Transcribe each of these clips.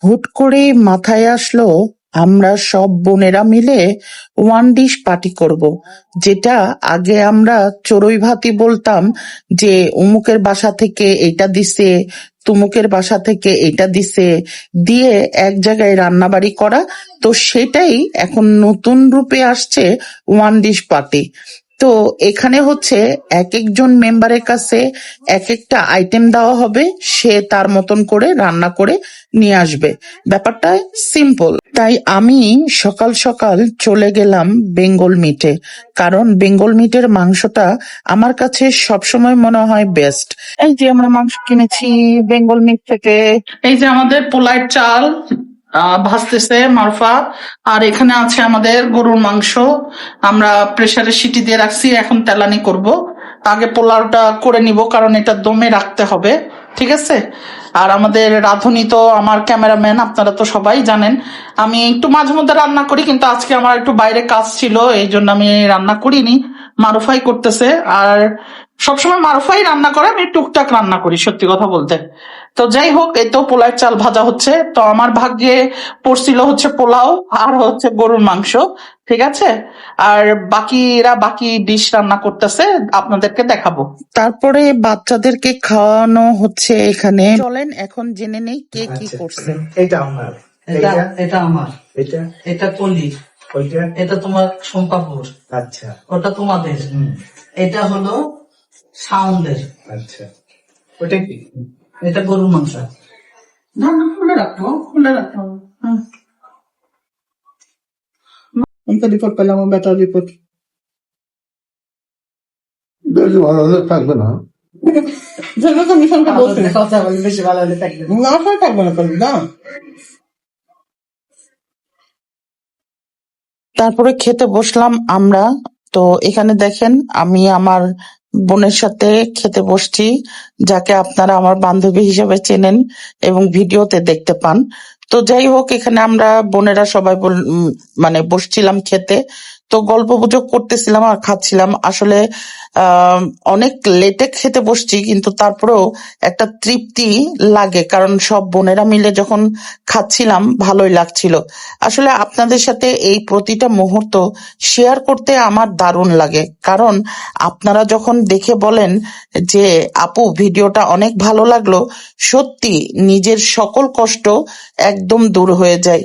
হুট করে মাথায় আসলো আমরা সব বোনেরা মিলে ওয়ান ডিশ পার্টি করব। যেটা আগে আমরা চড়ুই ভাতি বলতাম, যে অমুকের বাসা থেকে এটা দিছে, তুমুকের বাসা থেকে এটা দিছে, দিয়ে এক জায়গায় রান্নাবাড়ি করা। তো সেটাই এখন নতুন রূপে আসছে ওয়ান ডিশ পার্টি। তো এখানে হচ্ছে এক একজন মেম্বারের কাছে এক একটা আইটেম দেওয়া হবে, সে তার মতন করে রান্না করে নিয়ে আসবে। ব্যাপারটা সিম্পল। তাই আমি সকাল সকাল চলে গেলাম বেঙ্গল মিটে, কারণ বেঙ্গল মিটের মাংসটা আমার কাছে সবসময় মনে হয় বেস্ট। এই যে আমরা মাংস কিনেছি বেঙ্গল মিট থেকে। এই যে আমাদের পোলার চাল ভাজতেছে মারফা, আর এখানে আছে আমাদের গরুর মাংস। আমরা প্রেসারে সিটি দিয়ে রাখছি, এখন তেলানি করব। আগে পোলাওটা করে নিব, কারণ এটা দমে রাখতে হবে, ঠিক আছে। আর আমাদের রাঁধুনি তো আমার ক্যামেরাম্যান, আপনারা তো সবাই জানেন। আমি একটু মাঝে মধ্যে রান্না করি, কিন্তু আজকে আমার একটু বাইরে কাজ ছিল, এই জন্য আমি রান্না করিনি। মারুফাই করতেছে, আর সবসময় মারুফাই রান্না করে, আমি টুকটাক রান্না করি সত্যি কথা বলতে। তো যাই হোক, এই তো পোলার চাল ভাজা হচ্ছে। তো আমার ভাগ্যে পড়ছিল হচ্ছে পোলাও আর হচ্ছে গরুর মাংস, ঠিক আছে। আর বাকিরা বাকি ডিশ রান্না করতেছে, আপনাদেরকে দেখাবো। তারপরে বাচ্চাদেরকে খাওয়ানো হচ্ছে এখানে। চলেন এখন জেনে নেই কে কি করছে। এটা আমার, এটা এটা আমার, এটা এটা কলি, ওইটা, এটা তোমার শম্পাপুর, আচ্ছা ওটা তোমাদের, এটা হলো সাউন্ডের, আচ্ছা। ওটা কি? এটা গরুর মাংস। না না, খুলে রাখো, খুলে রাখো। আমি তো রিপোর্ট পেলাম, বেটার রিপোর্ট। বেশ ভালো হলে থাকবে না। যেগুলো তো মিশনটা বলছি কথা বলে বেশি ভালো হলে থাকবে। না, সবাই থাকবে না করবি না। তারপরে খেতে বসলাম আমরা। তো এখানে দেখেন আমি আমার বোনের সাথে খেতে বসছি, যাকে আপনারা আমার বান্ধবী হিসেবে চেনেন এবং ভিডিওতে দেখতে পান। তো যাই হোক, এখানে আমরা বোনেরা সবাই মানে বসছিলাম খেতে। তো গল্প গুজব করতেছিলাম আর খাচ্ছিলাম। আসলে অনেক লেটে খেতে বসছি, কিন্তু তারপরেও একটা তৃপ্তি লাগে, কারণ সব বোনেরা মিলে যখন খাচ্ছিলাম ভালোই লাগছিল। আসলে আপনাদের সাথে এই প্রতিটা মুহূর্ত শেয়ার করতে আমার দারুণ লাগে, কারণ আপনারা যখন দেখে বলেন যে আপু ভিডিওটা অনেক ভালো লাগলো, সত্যি নিজের সকল কষ্ট একদম দূর হয়ে যায়।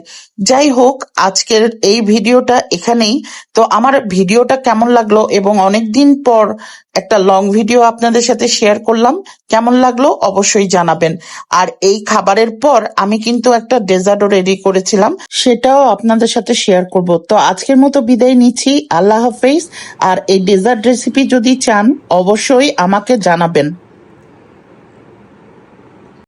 যাই হোক, আজকের এই ভিডিওটা এখানেই। তো আমার ভিডিওটা কেমন লাগলো, এবং অনেকদিন পর একটা লং ভিডিও আপনাদের সাথে শেয়ার করলাম, কেমন লাগলো অবশ্যই জানাবেন। আর এই খাবারের পর আমি কিন্তু একটা ডেজার্টও রেডি করেছিলাম, সেটাও আপনাদের সাথে শেয়ার করব। তো আজকের মতো বিদায় নিচ্ছি, আল্লাহ হাফেজ। আর এই ডেজার্ট রেসিপি যদি চান অবশ্যই আমাকে জানাবেন।